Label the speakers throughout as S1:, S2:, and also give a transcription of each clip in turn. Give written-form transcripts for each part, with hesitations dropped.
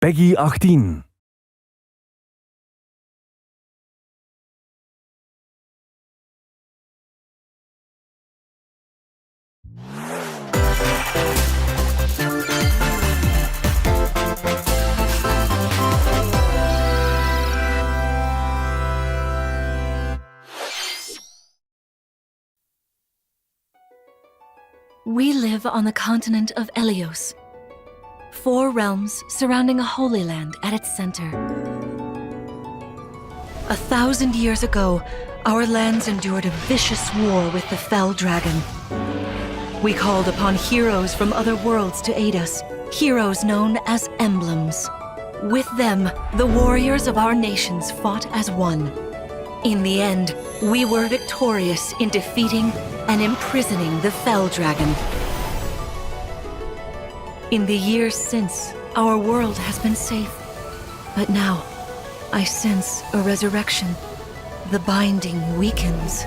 S1: Peggy 18.
S2: We live on the continent of Elyos. 4 realms surrounding a holy land at its center. 1,000 years ago, our lands endured a vicious war with the fell dragon. We called upon heroes from other worlds to aid us, heroes known as emblems. With them, the warriors of our nations fought as one. In the end, we were victorious in defeating and imprisoning the fell dragon. In the years since, our world has been safe. But now, I sense a resurrection. The binding weakens.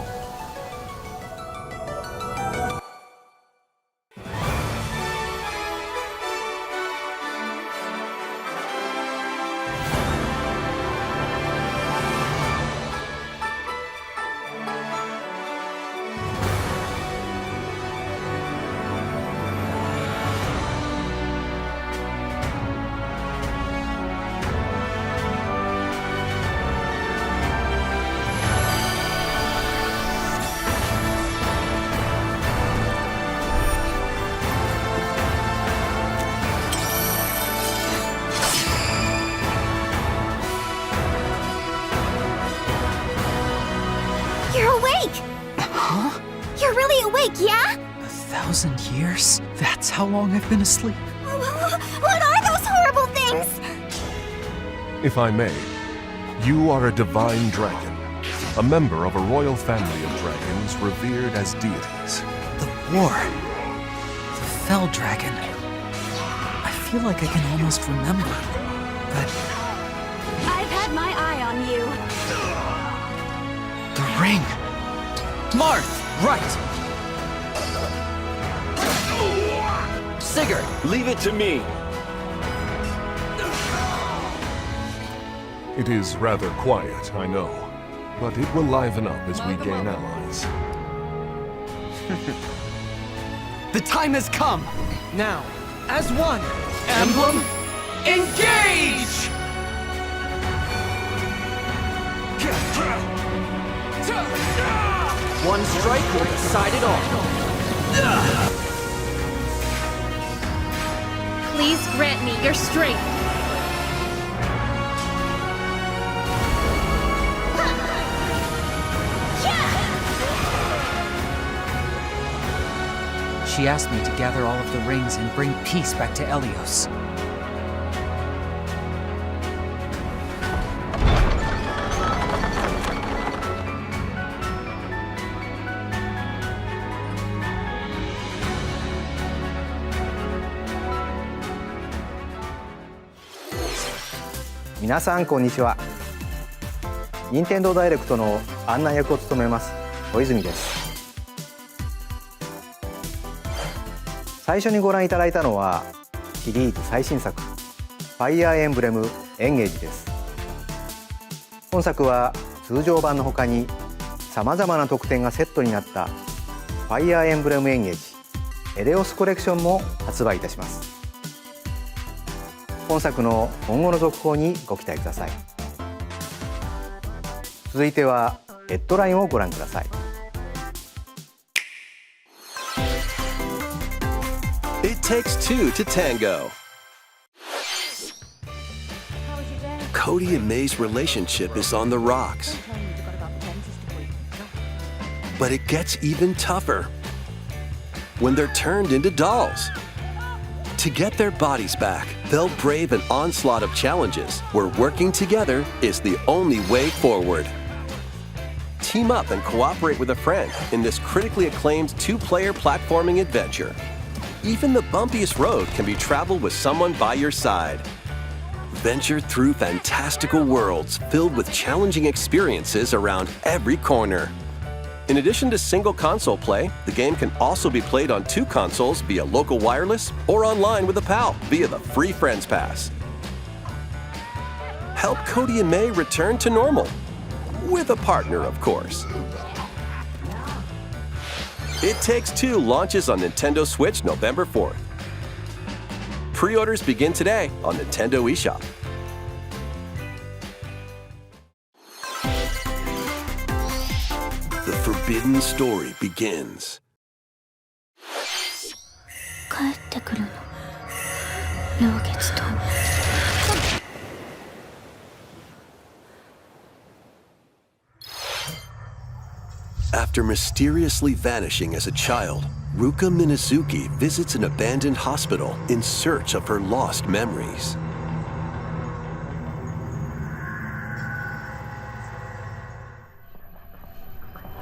S3: Yeah?
S4: 1,000 years? That's how long I've been asleep.
S3: What are those horrible things?
S5: If I may, you are a divine dragon, a member of a royal family of dragons revered as deities.
S4: The war. The fell dragon. I feel like I can almost remember, but...
S3: I've had my eye on you.
S4: The ring! Marth! Right! Sigurd!
S6: Leave it to me!
S5: It is rather quiet, I know, but it will liven up as we gain allies.
S4: The time has come! Now, as one, Emblem, engage! One strike will decide it all.
S7: Please grant me your strength.
S4: She asked me to gather all of the rings and bring peace back to Elyos.
S8: 皆さんこんにちは。任天堂ダイレクトの案内役を務めます小泉です。最初にご覧いただいたのはシリーズ最新作ファイアーエンブレムエンゲージです。本作は通常版の他にさまざまな特典がセットになったファイアーエンブレムエンゲージエレオスコレクションも発売いたします。本作の今後の続報にご期待ください。続いてはデッドラインをご覧ください。
S6: It takes two to tango. Cody and May's relationship is on the rocks. But it gets even tougher when they're turned into dolls. To get their bodies back, they'll brave an onslaught of challenges where working together is the only way forward. Team up and cooperate with a friend in this critically acclaimed two-player platforming adventure. Even the bumpiest road can be traveled with someone by your side. Venture through fantastical worlds filled with challenging experiences around every corner. In addition to single console play, the game can also be played on 2 consoles via local wireless or online with a pal via the free Friends Pass. help Cody and May return to normal. With a partner, of course. It Takes Two launches on Nintendo Switch November 4th. Pre-orders begin today on Nintendo eShop. The forbidden story begins.
S3: 帰ってくるの。陽月と。
S6: After mysteriously vanishing as a child, Ruka Minazuki visits an abandoned hospital in search of her lost memories.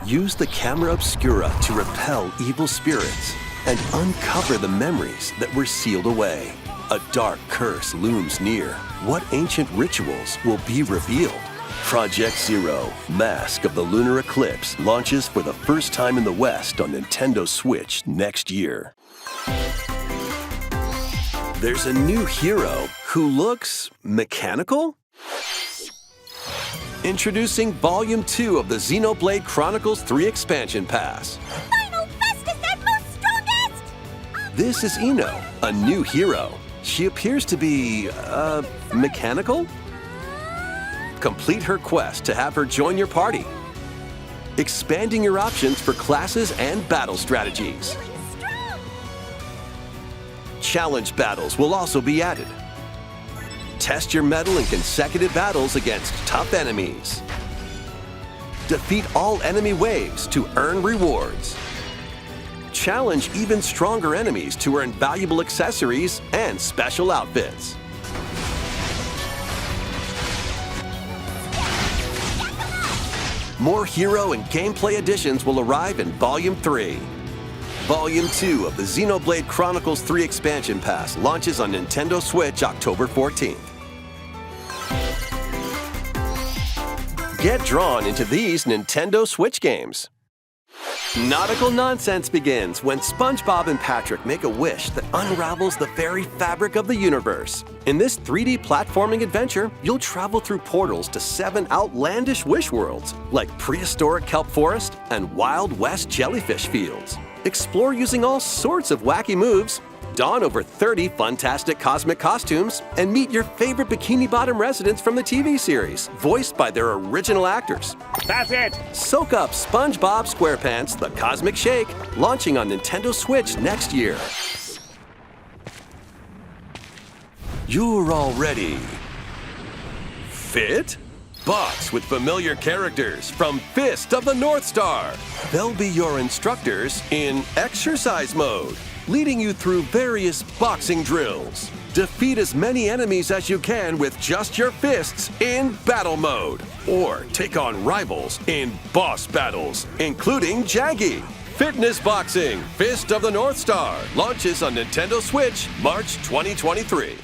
S6: Use the camera obscura to repel evil spirits and uncover the memories that were sealed away. A dark curse looms near. What ancient rituals will be revealed? Project Zero, Mask of the Lunar Eclipse, launches for the first time in the West on Nintendo Switch next year. There's a new hero who looks mechanical? Introducing Volume 2 of the Xenoblade Chronicles 3 Expansion Pass.
S3: Final bestest and most strongest!
S6: This is Ino, a new hero. She appears to be, mechanical? Complete her quest to have her join your party, expanding your options for classes and battle strategies. Challenge battles will also be added. Test your mettle in consecutive battles against tough enemies. Defeat all enemy waves to earn rewards. Challenge even stronger enemies to earn valuable accessories and special outfits. More hero and gameplay additions will arrive in Volume 3. Volume 2 of the Xenoblade Chronicles 3 Expansion Pass launches on Nintendo Switch October 14th. Get drawn into these Nintendo Switch games. Nautical nonsense begins when SpongeBob and Patrick make a wish that unravels the very fabric of the universe. In this 3D platforming adventure, you'll travel through portals to 7 outlandish wish worlds, like prehistoric kelp forest and Wild West jellyfish fields. Explore using all sorts of wacky moves, don over 30 fantastic cosmic costumes, and meet your favorite Bikini Bottom residents from the TV series, voiced by their original actors.
S1: That's it!
S6: Soak up SpongeBob SquarePants The Cosmic Shake, launching on Nintendo Switch next year. You're all ready. Fit? Box with familiar characters from Fist of the North Star. They'll be your instructors in exercise mode, leading you through various boxing drills. Defeat as many enemies as you can with just your fists in battle mode, or take on rivals in boss battles, including Jaggy. Fitness Boxing Fist of the North Star launches on Nintendo Switch March 2023.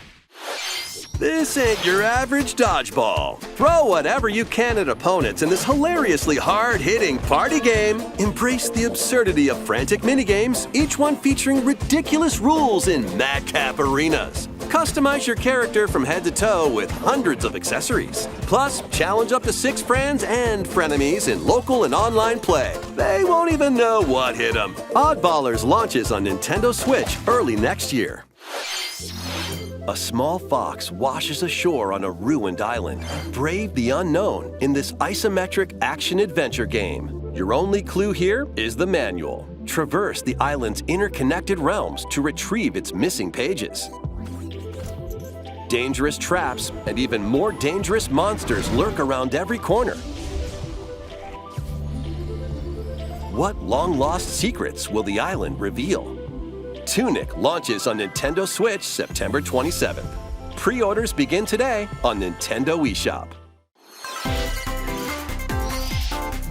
S6: This ain't your average dodgeball. Throw whatever you can at opponents in this hilariously hard-hitting party game. Embrace the absurdity of frantic minigames, each one featuring ridiculous rules in madcap arenas. Customize your character from head to toe with hundreds of accessories. Plus, challenge up to 6 friends and frenemies in local and online play. They won't even know what hit them. OddBallers launches on Nintendo Switch early next year. A small fox washes ashore on a ruined island. Brave the unknown in this isometric action-adventure game. Your only clue here is the manual. Traverse the island's interconnected realms to retrieve its missing pages. Dangerous traps and even more dangerous monsters lurk around every corner. What long-lost secrets will the island reveal? TUNIC launches on Nintendo Switch September 27th. Pre-orders begin today on Nintendo eShop.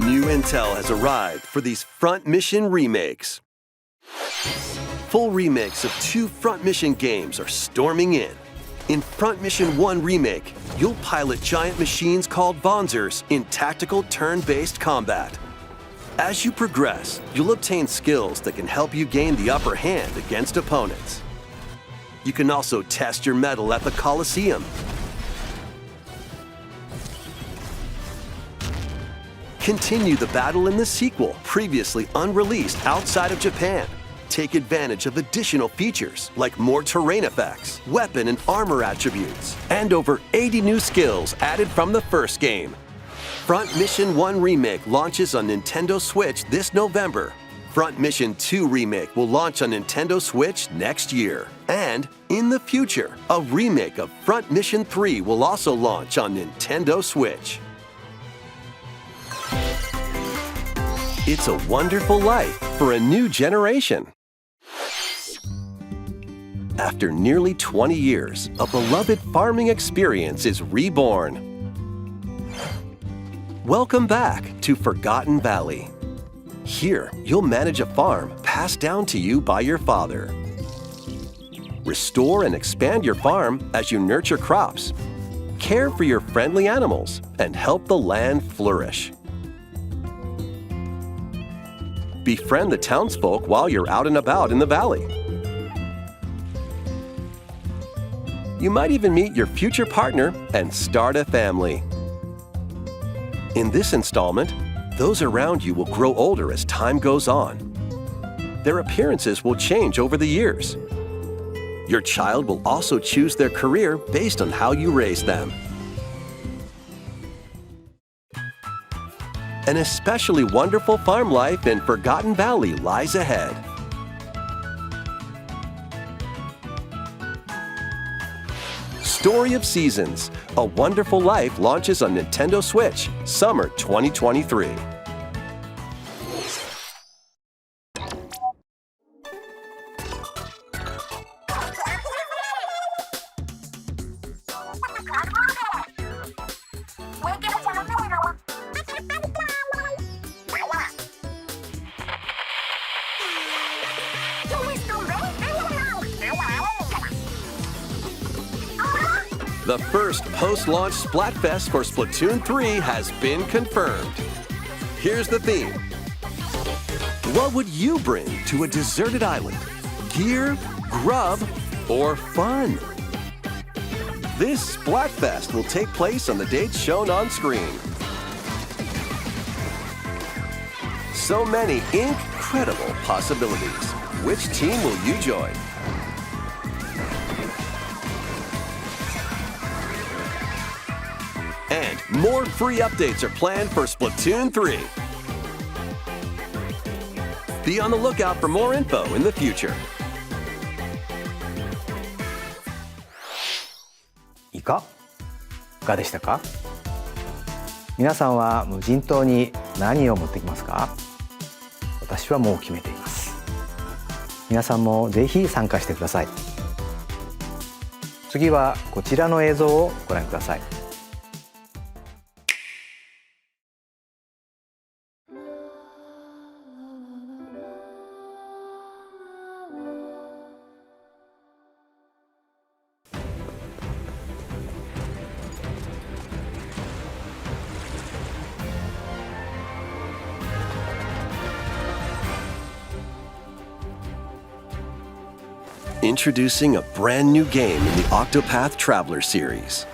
S6: New intel has arrived for these Front Mission remakes. Full remakes of 2 Front Mission games are storming in. In Front Mission 1 Remake, you'll pilot giant machines called Bonzers in tactical turn-based combat. As you progress, you'll obtain skills that can help you gain the upper hand against opponents. You can also test your mettle at the Coliseum. Continue the battle in the sequel, previously unreleased outside of Japan. Take advantage of additional features like more terrain effects, weapon and armor attributes, and over 80 new skills added from the first game. Front Mission 1 Remake launches on Nintendo Switch this November. Front Mission 2 Remake will launch on Nintendo Switch next year. And in the future, a remake of Front Mission 3 will also launch on Nintendo Switch. It's a wonderful life for a new generation. After nearly 20 years, a beloved farming experience is reborn. Welcome back to Forgotten Valley. Here, you'll manage a farm passed down to you by your father. Restore and expand your farm as you nurture crops, care for your friendly animals, and help the land flourish. Befriend the townsfolk while you're out and about in the valley. You might even meet your future partner and start a family. In this installment, those around you will grow older as time goes on. Their appearances will change over the years. Your child will also choose their career based on how you raise them. An especially wonderful farm life in Forgotten Valley lies ahead. Story of Seasons, A Wonderful Life launches on Nintendo Switch, summer 2023. The first post-launch Splatfest for Splatoon 3 has been confirmed. Here's the theme. What would you bring to a deserted island? Gear, grub, or fun? This Splatfest will take place on the dates shown on screen. So many incredible possibilities. Which team will you join? And more free updates are planned for Splatoon 3. Be on the lookout for more info in the future.
S8: いかがでしたか？皆さんは無人島に何を持ってきますか？私はもう決めています。皆さんもぜひ参加してください。次はこちらの映像をご覧ください。
S6: Introducing a brand new game in the Octopath Traveler series.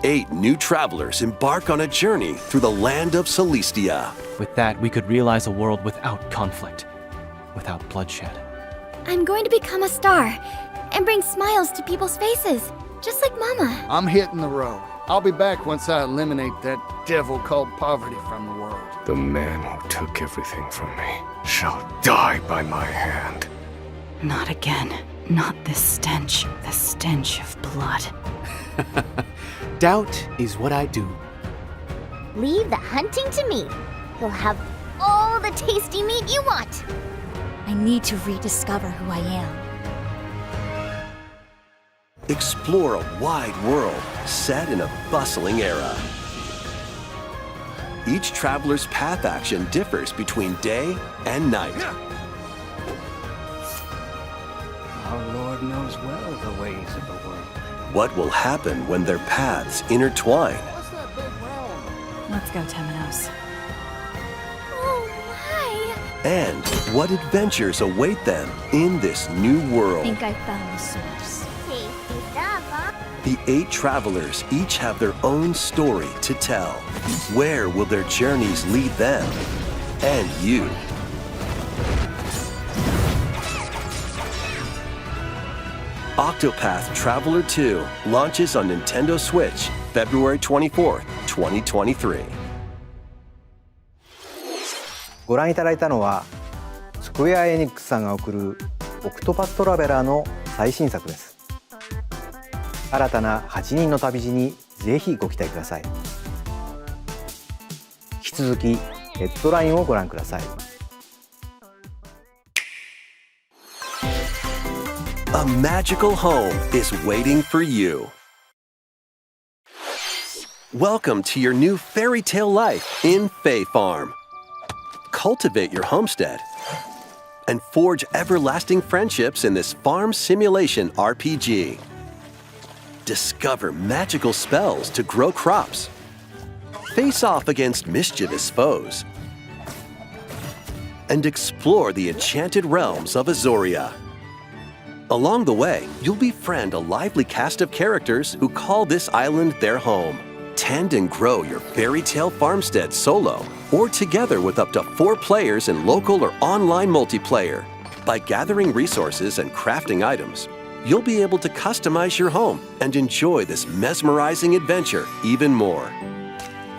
S6: 8 new travelers embark on a journey through the land of Celestia.
S1: With that, we could realize a world without conflict, without bloodshed.
S3: I'm going to become a star and bring smiles to people's faces, just like Mama.
S9: I'm hitting the road. I'll be back once I eliminate that devil called poverty from the world.
S10: The man who took everything from me shall die by my hand.
S11: Not again. Not this stench. The stench of blood.
S12: Doubt is what I do.
S13: Leave the hunting to me. You'll have all the tasty meat you want.
S3: I need to rediscover who I am.
S6: Explore a wide world set in a bustling era. Each traveler's path action differs between day and night.
S9: Our Lord knows well the ways of the world.
S6: What will happen when their paths intertwine?
S9: What's that big realm?
S11: Let's go, Temenos.
S3: Oh my!
S6: And what adventures await them in this new world?
S3: I think I found the source.
S13: Tasty stuff, huh?
S6: The 8 travelers each have their own story to tell. Where will their journeys lead them and you? Octopath Traveler 2 launches on Nintendo Switch February 24th, 2023.
S8: ご覧いただいたのはスクエア・エニックスさんが送るオクトパストラベラーの最新作です。新たな8人の旅路にぜひご期待ください。引き続きヘッドラインをご覧ください。
S6: A magical home is waiting for you. Welcome to your new fairy tale life in Fae Farm. Cultivate your homestead and forge everlasting friendships in this farm simulation RPG. Discover magical spells to grow crops. Face off against mischievous foes. And explore the enchanted realms of Azoria. Along the way, you'll befriend a lively cast of characters who call this island their home. Tend and grow your fairy tale farmstead solo or together with up to 4 players in local or online multiplayer. By gathering resources and crafting items, you'll be able to customize your home and enjoy this mesmerizing adventure even more.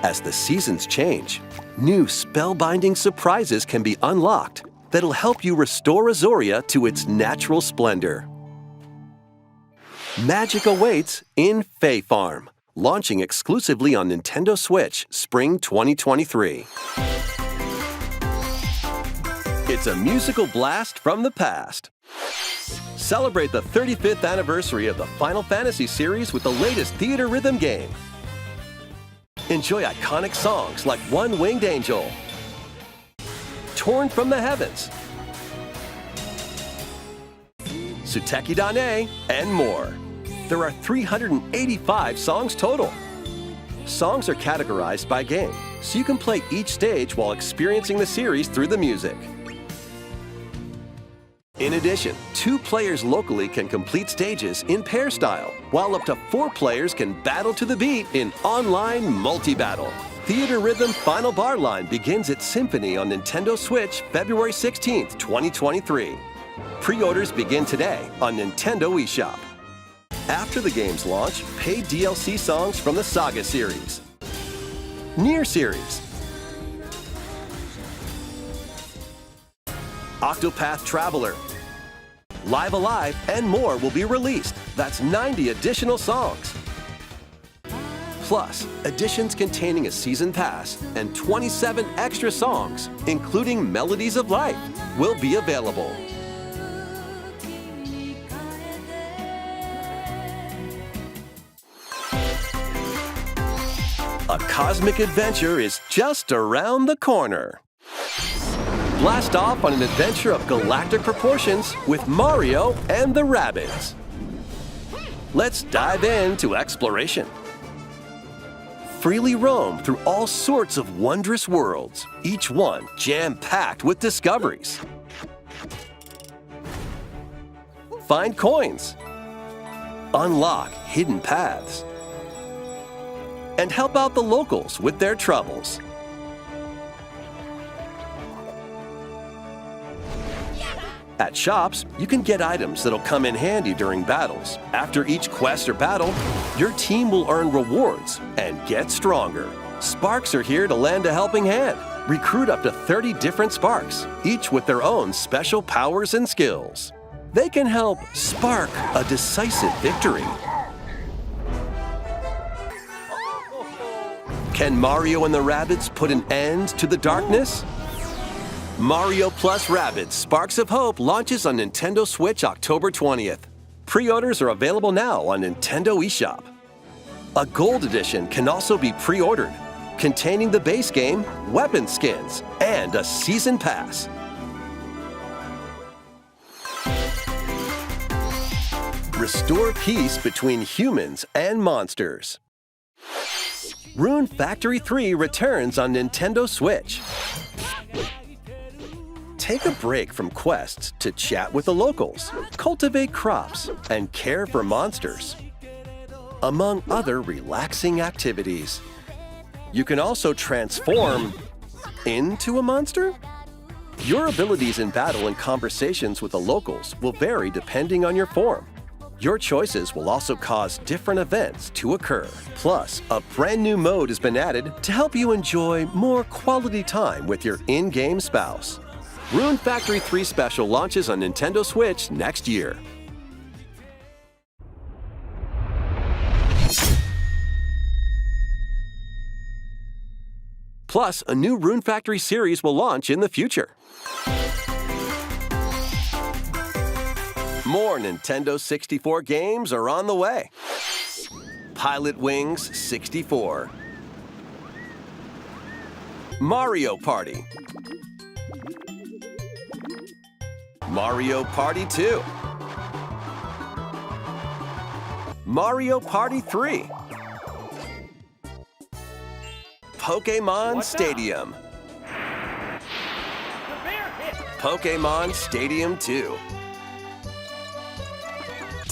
S6: As the seasons change, new spellbinding surprises can be unlocked that'll help you restore Azoria to its natural splendor. Magic awaits in Fae Farm, launching exclusively on Nintendo Switch Spring 2023. It's a musical blast from the past. Celebrate the 35th anniversary of the Final Fantasy series with the latest theater rhythm game. Enjoy iconic songs like One Winged Angel, Torn from the Heavens, Suteki Dane, and more. There are 385 songs total. Songs are categorized by game, so you can play each stage while experiencing the series through the music. In addition, 2 players locally can complete stages in pair style, while up to 4 players can battle to the beat in online multi-battle. Theater Rhythm Final Bar Line begins its symphony on Nintendo Switch February 16th, 2023. Pre-orders begin today on Nintendo eShop. After the game's launch, paid DLC songs from the Saga series, Nier series, Octopath Traveler, Live Alive, and more will be released. That's 90 additional songs. Plus, editions containing a season pass and 27 extra songs, including Melodies of Life, will be available. A cosmic adventure is just around the corner. Blast off on an adventure of galactic proportions with Mario and the Rabbids. Let's dive into exploration. Freely roam through all sorts of wondrous worlds, each one jam-packed with discoveries. Find coins, unlock hidden paths, and help out the locals with their troubles. At shops, you can get items that'll come in handy during battles. After each quest or battle, your team will earn rewards and get stronger. Sparks are here to lend a helping hand. Recruit up to 30 different Sparks, each with their own special powers and skills. They can help spark a decisive victory. Can Mario and the Rabbids put an end to the darkness? Mario plus Rabbids Sparks of Hope launches on Nintendo Switch October 20th. Pre-orders are available now on Nintendo eShop. A Gold Edition can also be pre-ordered, containing the base game, weapon skins, and a season pass. Restore peace between humans and monsters. Rune Factory 3 returns on Nintendo Switch. Take a break from quests to chat with the locals, cultivate crops, and care for monsters. among other relaxing activities. You can also transform into a monster? Your abilities in battle and conversations with the locals will vary depending on your form. Your choices will also cause different events to occur. Plus, a brand new mode has been added to help you enjoy more quality time with your in-game spouse. Rune Factory 3 Special launches on Nintendo Switch next year. Plus, a new Rune Factory series will launch in the future. More Nintendo 64 games are on the way. Pilot Wings 64. Mario Party. Mario Party 2. Mario Party 3. Pokémon Stadium. Pokémon Stadium 2.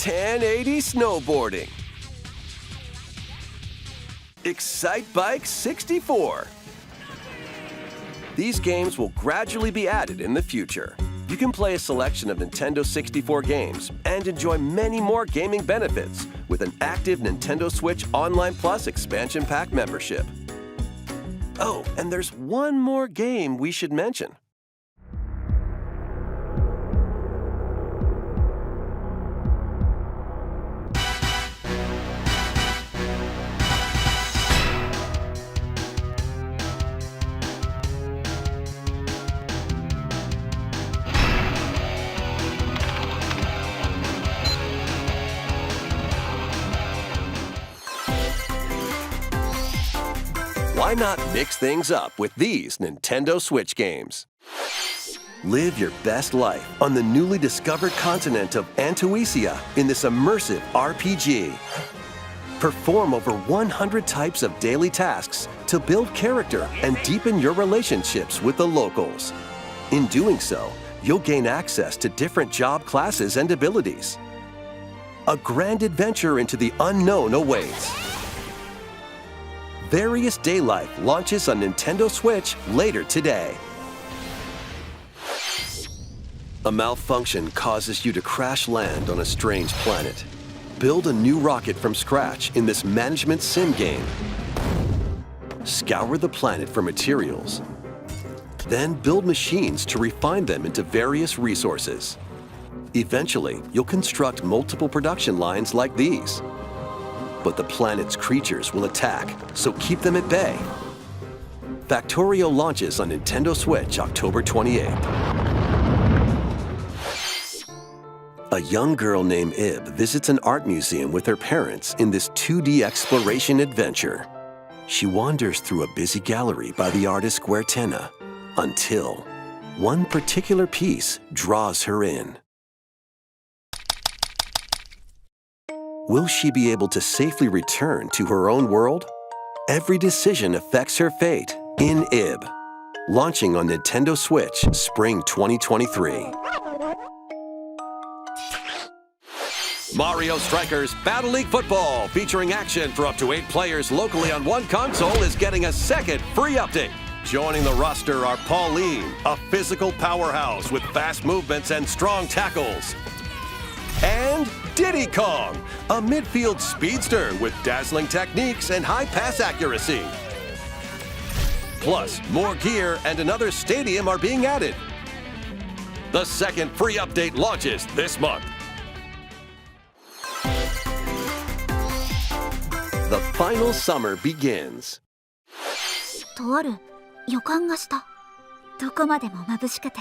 S6: 1080 Snowboarding. Excite Bike 64. These games will gradually be added in the future. You can play a selection of Nintendo 64 games and enjoy many more gaming benefits with an active Nintendo Switch Online Plus expansion pack membership. Oh, and there's one more game we should mention. Why not mix things up with these Nintendo Switch games? Live your best life on the newly discovered continent of Antuisia in this immersive RPG. Perform over 100 types of daily tasks to build character and deepen your relationships with the locals. In doing so, you'll gain access to different job classes and abilities. A grand adventure into the unknown awaits. Various Day Life launches on Nintendo Switch later today. A malfunction causes you to crash land on a strange planet. Build a new rocket from scratch in this management sim game. Scour the planet for materials. Then build machines to refine them into various resources. Eventually, you'll construct multiple production lines like these. But the planet's creatures will attack, so keep them at bay. Factorio launches on Nintendo Switch October 28th. A young girl named Ib visits an art museum with her parents in this 2D exploration adventure. She wanders through a busy gallery by the artist SquarePants until one particular piece draws her in. Will she be able to safely return to her own world? Every decision affects her fate in Ib. Launching on Nintendo Switch Spring 2023. Mario Strikers Battle League Football, featuring action for up to 8 players locally on one console, is getting a second free update. Joining the roster are Pauline, a physical powerhouse with fast movements and strong tackles. And Diddy Kong, a midfield speedster with dazzling techniques and high pass accuracy. Plus, more gear and another stadium are being added. The second free update launches this month. The final summer begins.
S3: とある予感がした。どこまでも眩しくて、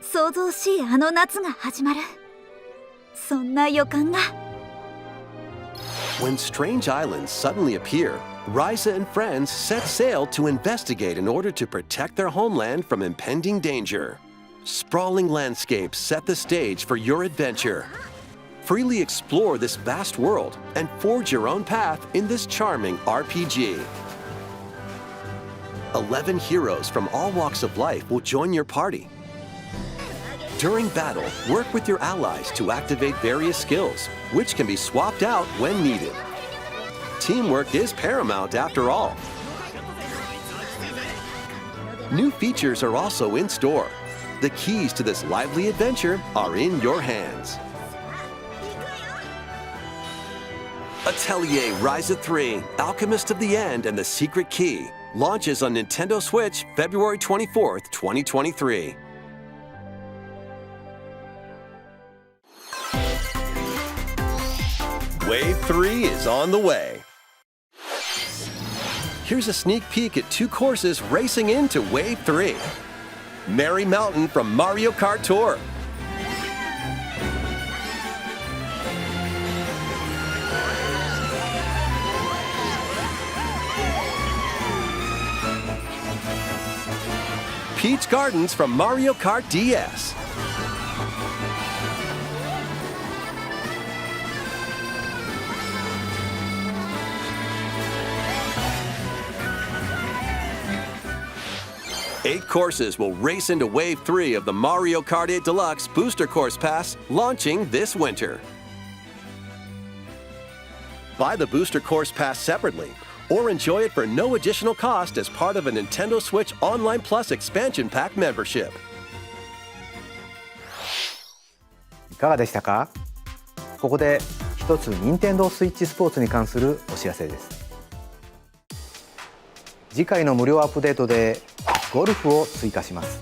S3: 想像しいあの夏が始まる。そんな予感が。
S6: When strange islands suddenly appear, Ryza and friends set sail to investigate in order to protect their homeland from impending danger. Sprawling landscapes set the stage for your adventure. Freely explore this vast world and forge your own path in this charming RPG. 11 heroes from all walks of life will join your party. During battle, work with your allies to activate various skills, which can be swapped out when needed. teamwork is paramount after all. New features are also in store. The keys to this lively adventure are in your hands. Atelier Rise of 3, Alchemist of the End and the Secret Key launches on Nintendo Switch February 24th, 2023. Wave 3 is on the way. Here's a sneak peek at 2 courses racing into Wave 3. Merry Mountain from Mario Kart Tour. Peach Gardens from Mario Kart DS. Eight courses will race into Wave 3 of the Mario Kart 8 Deluxe Booster Course Pass, launching this winter. Buy the Booster Course Pass separately, or enjoy it for no additional cost as part of a Nintendo Switch Online Plus Expansion Pack membership.
S8: いかがでしたか？ここで一つ Nintendo Switch スポーツに関するお知らせです。次回の無料アップデートでゴルフを追加します。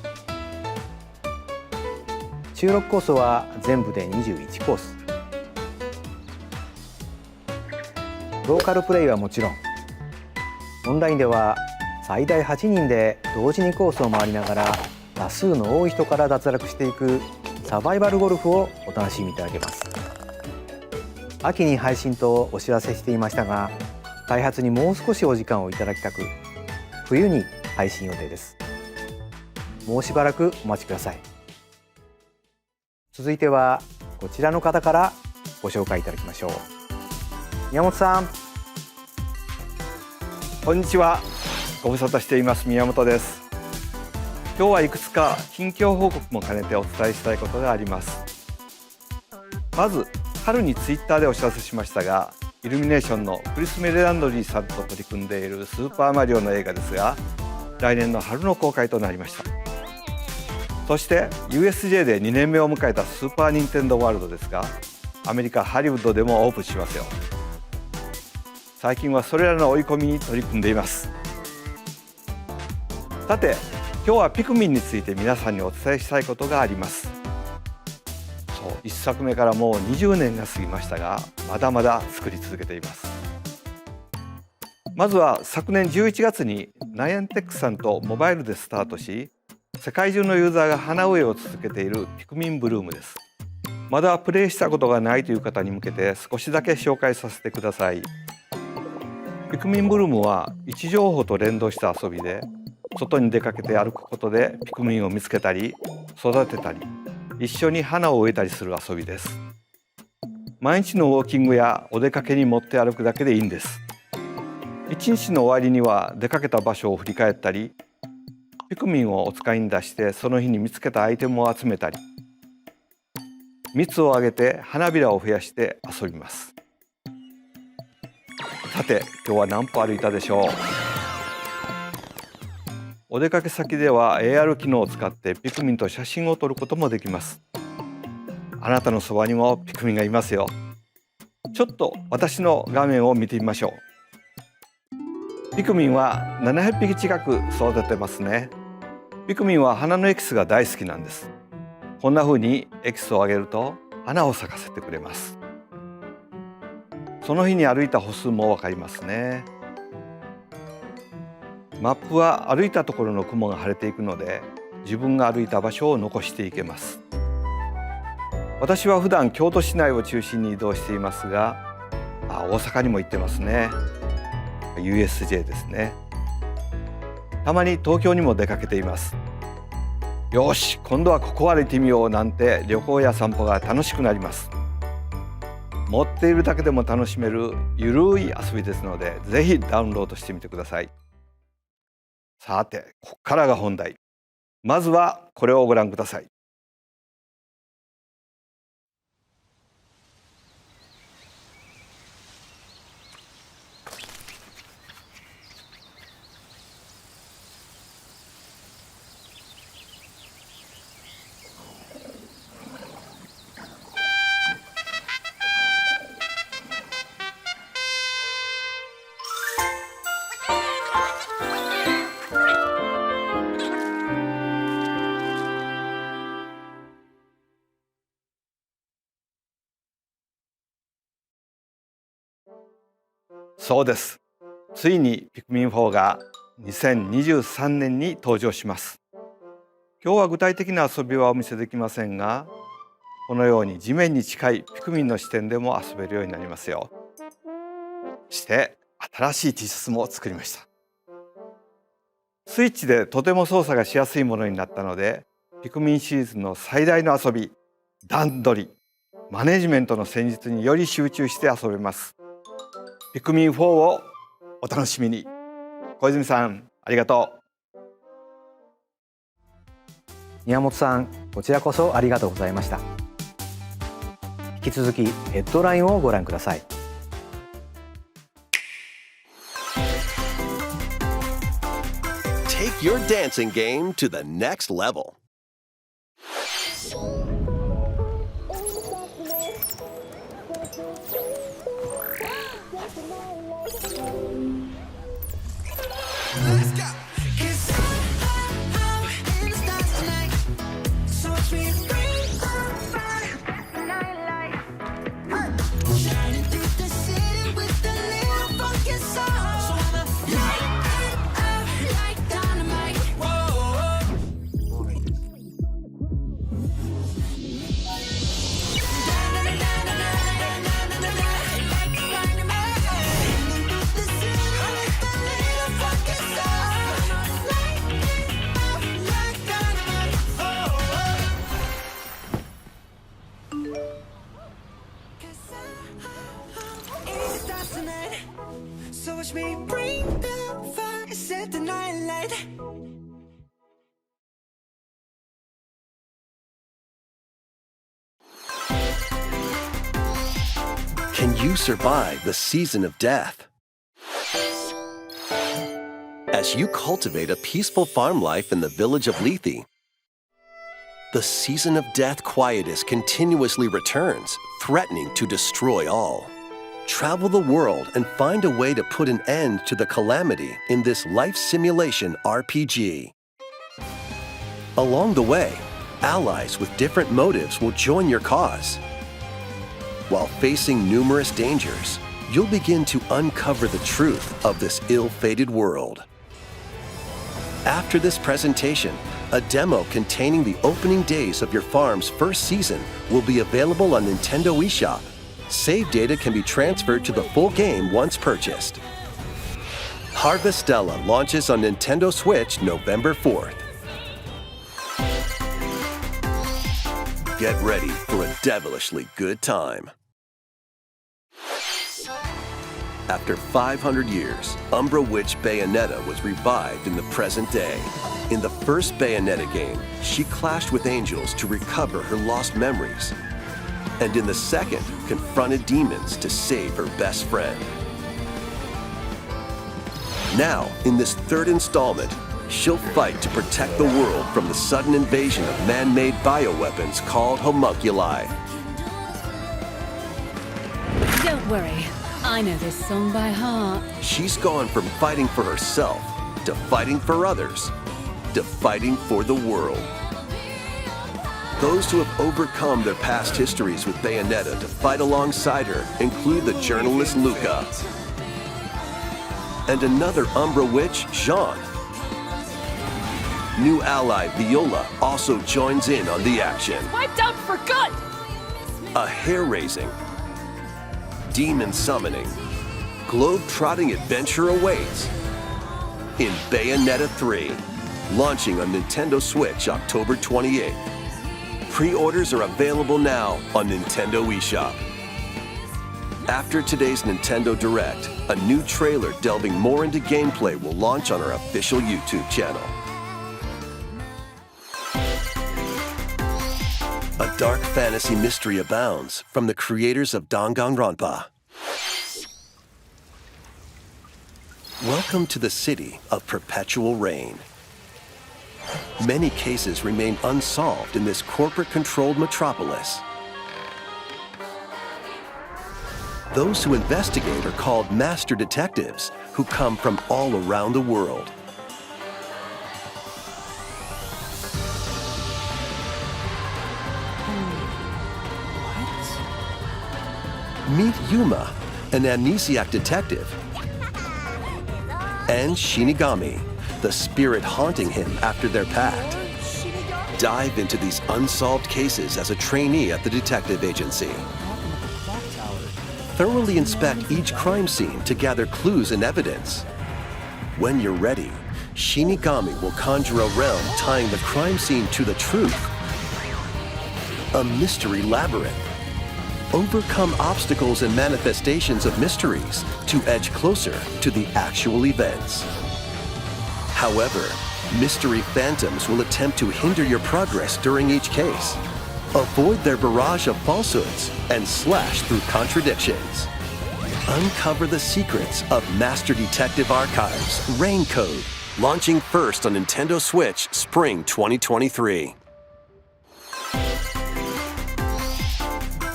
S8: 収録コースは全部で21コース。ローカルプレイはもちろん、オンラインでは最大8人で同時にコースを回りながら打数の多い人から脱落していくサバイバルゴルフをお楽しみいただけます。秋に配信とお知らせしていましたが、開発にもう少しお時間をいただきたく、冬に配信予定です。もうしばらくお待ちください。続いてはこちらの方からご紹介いただきましょう。宮本さん。
S12: こんにちは。ご無沙汰しています宮本です。今日はいくつか近況報告も兼ねてお伝えしたいことがあります。まず春にツイッターでお知らせしましたが、イルミネーションのクリス・メレランドリーさんと取り組んでいるスーパーマリオの映画ですが、来年の春の公開となりました。そして USJ で2年目を迎えたスーパーニンテンドーワールドですが、アメリカハリウッドでもオープンしますよ。最近はそれらの追い込みに取り組んでいます。さて、今日はピクミンについて皆さんにお伝えしたいことがあります。そう、1作目からもう20年が過ぎましたが、まだまだ作り続けています。まずは昨年11月にナイアンテックさんとモバイルでスタートし、世界中のユーザーが花植えを続けているピクミンブルームです。まだプレイしたことがないという方に向けて少しだけ紹介させてください。ピクミンブルームは位置情報と連動した遊びで、外に出かけて歩くことでピクミンを見つけたり育てたり、一緒に花を植えたりする遊びです。毎日のウォーキングやお出かけに持って歩くだけでいいんです。一日の終わりには出かけた場所を振り返ったり、ピクミンをお使いに出してその日に見つけたアイテムを集めたり、蜜をあげて花びらを増やして遊びます。さて、今日は何歩歩いたでしょう。お出かけ先では AR 機能を使ってピクミンと写真を撮ることもできます。あなたのそばにもピクミンがいますよ。ちょっと私の画面を見てみましょう。ピクミンは700匹近く育ててますね。ピクミンは花のエキスが大好きなんです。こんな風にエキスをあげると花を咲かせてくれます。その日に歩いた歩数もわかりますね。マップは歩いたところの雲が晴れていくので、自分が歩いた場所を残していけます。私は普段京都市内を中心に移動していますが、大阪にも行ってますね。USJ ですね。たまに東京にも出かけています。よし、今度はここ歩いてみようなんて旅行や散歩が楽しくなります。持っているだけでも楽しめるゆるい遊びですので、ぜひダウンロードしてみてください。さて、ここからが本題。まずはこれをご覧ください。そうです。ついにピクミン4が2023年に登場します。今日は具体的な遊びはお見せできませんが、このように地面に近いピクミンの視点でも遊べるようになりますよ。そして新しい T シャツも作りました。スイッチでとても操作がしやすいものになったので、ピクミンシリーズの最大の遊び、段取り、マネジメントの戦術により集中して遊べます。ピクミン4をお楽しみに。小泉さん、ありがとう。
S8: 宮本さん、こちらこそありがとうございました。引き続きヘッドラインをご覧ください。
S6: Take your dancing game to the next level. Can you survive the season of death? As you cultivate a peaceful farm life in the village of Lethe, the season of death quietus continuously returns, threatening to destroy all. Travel the world and find a way to put an end to the calamity in this life simulation RPG. Along the way, allies with different motives will join your cause. While facing numerous dangers, you'll begin to uncover the truth of this ill-fated world. After this presentation, a demo containing the opening days of your farm's first season will be available on Nintendo eShop. Save data can be transferred to the full game once purchased. Harvestella launches on Nintendo Switch November 4th. Get ready for a devilishly good time. After 500 years, Umbra Witch Bayonetta was revived in the present day. In the first Bayonetta game, she clashed with angels to recover her lost memories. And in the second, confronted demons to save her best friend. Now, in this third installment, she'll fight to protect the world from the sudden invasion of man-made bioweapons called homunculi.
S11: Don't worry, I know this song by heart.
S6: She's gone from fighting for herself, to fighting for others, to fighting for the world. Those who have overcome their past histories with Bayonetta to fight alongside her include the journalist Luca and another Umbra witch, Jean. New ally Viola also joins in on the action.
S7: Wiped out for good!
S6: A hair-raising, demon summoning, globe-trotting adventure awaits in Bayonetta 3, launching on Nintendo Switch October 28th. Pre-orders are available now on Nintendo eShop. After today's Nintendo Direct, a new trailer delving more into gameplay will launch on our official YouTube channel. A dark fantasy mystery abounds from the creators of Danganronpa. Welcome to the city of perpetual rain. Many cases remain unsolved in this corporate-controlled metropolis. Those who investigate are called master detectives, who come from all around the world. Meet Yuma, an amnesiac detective and Shinigami, the spirit haunting him after their pact. Dive into these unsolved cases as a trainee at the detective agency. Thoroughly inspect each crime scene to gather clues and evidence. When you're ready, Shinigami will conjure a realm tying the crime scene to the truth. A mystery labyrinth. Overcome obstacles and manifestations of mysteries to edge closer to the actual events. However, mystery phantoms will attempt to hinder your progress during each case. Avoid their barrage of falsehoods and slash through contradictions. Uncover the secrets of Master Detective Archives Rain Code, launching first on Nintendo Switch Spring 2023.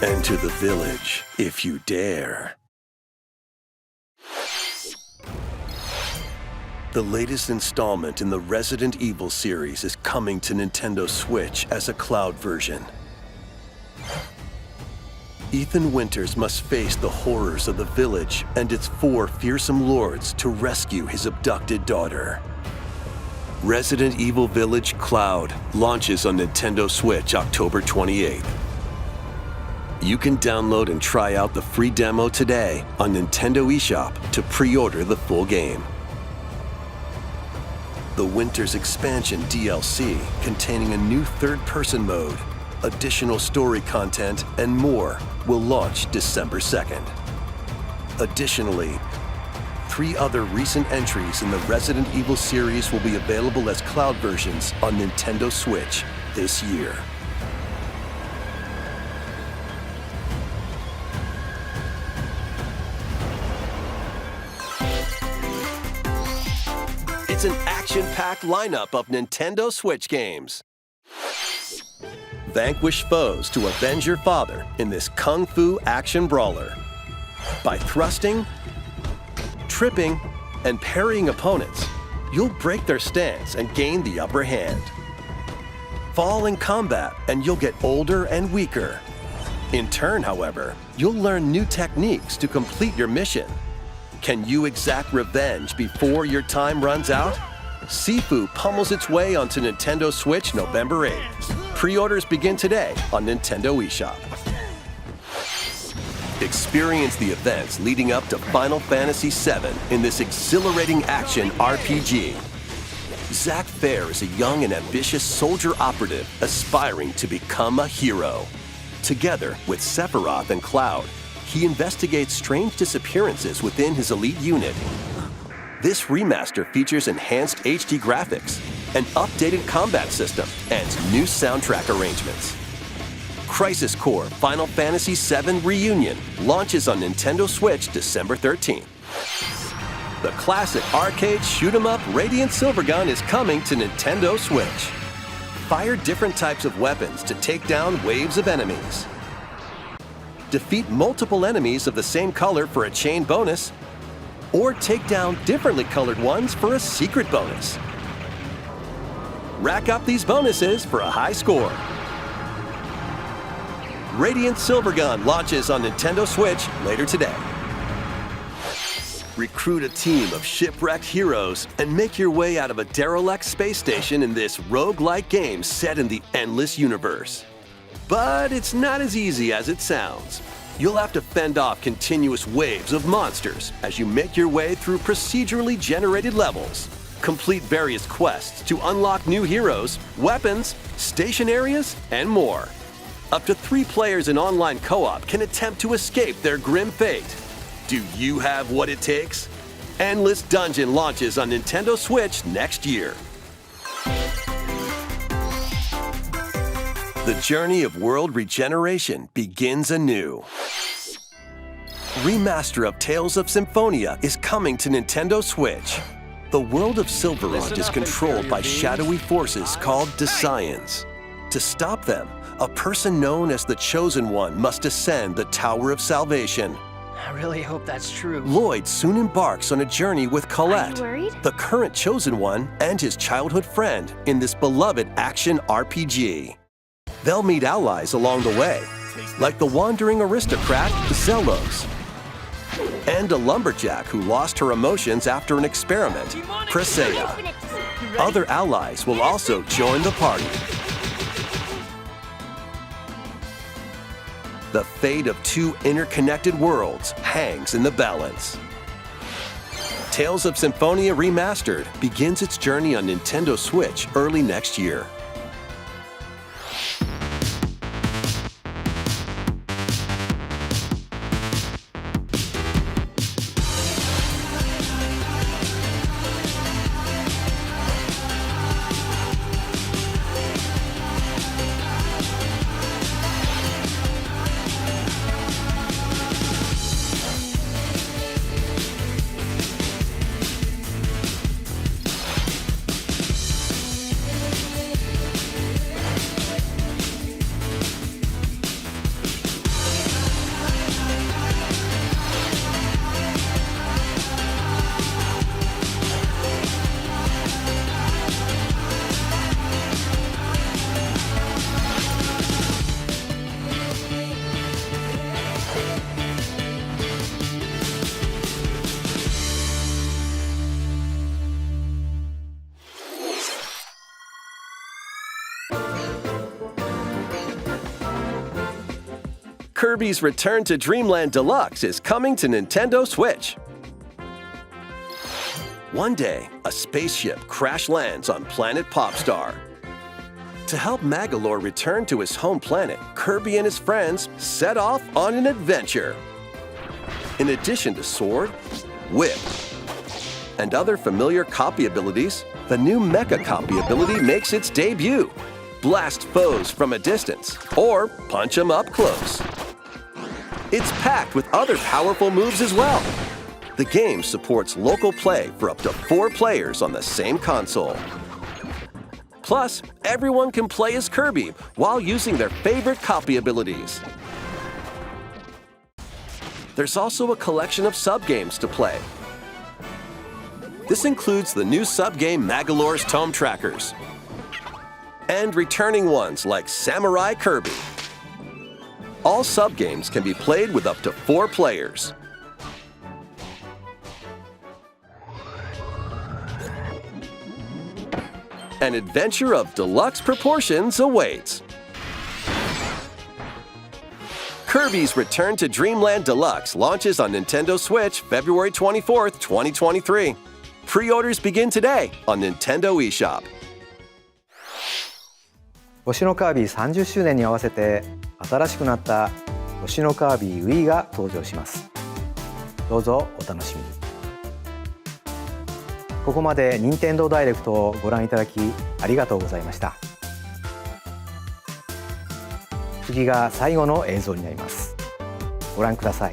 S6: Enter the village if you dare. The latest installment in the Resident Evil series is coming to Nintendo Switch as a cloud version. Ethan Winters must face the horrors of the village and its 4 fearsome lords to rescue his abducted daughter. Resident Evil Village Cloud launches on Nintendo Switch October 28th. You can download and try out the free demo today on Nintendo eShop to pre-order the full game. The Winters Expansion DLC, containing a new third-person mode, additional story content, and more, will launch December 2nd. Additionally, 3 other recent entries in the Resident Evil series will be available as cloud versions on Nintendo Switch this year. It's an action-packed lineup of Nintendo Switch games. Vanquish foes to avenge your father in this kung fu action brawler. By thrusting, tripping, and parrying opponents, you'll break their stance and gain the upper hand. Fall in combat and you'll get older and weaker. In turn, however, you'll learn new techniques to complete your mission. Can you exact revenge before your time runs out? Sifu pummels its way onto Nintendo Switch November 8th. Pre-orders begin today on Nintendo eShop. Experience the events leading up to Final Fantasy VII in this exhilarating action RPG. Zack Fair is a young and ambitious soldier operative aspiring to become a hero. Together with Sephiroth and Cloud, he investigates strange disappearances within his elite unit. This remaster features enhanced HD graphics, an updated combat system, and new soundtrack arrangements. Crisis Core Final Fantasy VII Reunion launches on Nintendo Switch December 13th. The classic arcade shoot-'em-up Radiant Silvergun is coming to Nintendo Switch. Fire different types of weapons to take down waves of enemies. Defeat multiple enemies of the same color for a chain bonus, or take down differently colored ones for a secret bonus. Rack up these bonuses for a high score. Radiant Silvergun launches on Nintendo Switch later today. Recruit a team of shipwrecked heroes and make your way out of a derelict space station in this roguelike game set in the endless universe. But it's not as easy as it sounds. You'll have to fend off continuous waves of monsters as you make your way through procedurally generated levels. Complete various quests to unlock new heroes, weapons, station areas, and more. Up to 3 players in online co-op can attempt to escape their grim fate. Do you have what it takes? Endless Dungeon launches on Nintendo Switch next year. The journey of world regeneration begins anew. Remaster of Tales of Symphonia is coming to Nintendo Switch. The world of Silverrond is controlled by shadowy forces called Desians. To stop them, a person known as the Chosen One must ascend the Tower of Salvation.
S14: I really hope that's true.
S6: Lloyd soon embarks on a journey with Colette,
S7: Are you worried?
S6: the current Chosen One and his childhood friend in this beloved action RPG. They'll meet allies along the way, like the wandering aristocrat Zelos. and a lumberjack who lost her emotions after an experiment, Presea. Other allies will also join the party. The fate of two interconnected worlds hangs in the balance. Tales of Symphonia Remastered begins its journey on Nintendo Switch early next year. Kirby's Return to Dreamland Deluxe is coming to Nintendo Switch. One day, a spaceship crash lands on planet Popstar. To help Magolor return to his home planet, Kirby and his friends set off on an adventure. In addition to Sword, Whip, and other familiar copy abilities, the new Mecha copy ability makes its debut. Blast foes from a distance, or punch them up close. It's packed with other powerful moves as well. The game supports local play for up to 4 players on the same console. Plus, everyone can play as Kirby while using their favorite copy abilities. There's also a collection of sub-games to play. This includes the new sub-game Magolor's Tome Trackers, and returning ones like Samurai Kirby. All sub-games can be played with up to 4 players. An adventure of deluxe proportions awaits. Kirby's Return to Dreamland Deluxe launches on Nintendo Switch February 24th, 2023. Pre-orders begin today on Nintendo eShop.
S8: 星のカービィ30周年に合わせて新しくなった星のカービィ Wii が登場します。どうぞお楽しみに。ここまで任天堂ダイレクトをご覧いただきありがとうございました。次が最後の映像になります。ご覧ください。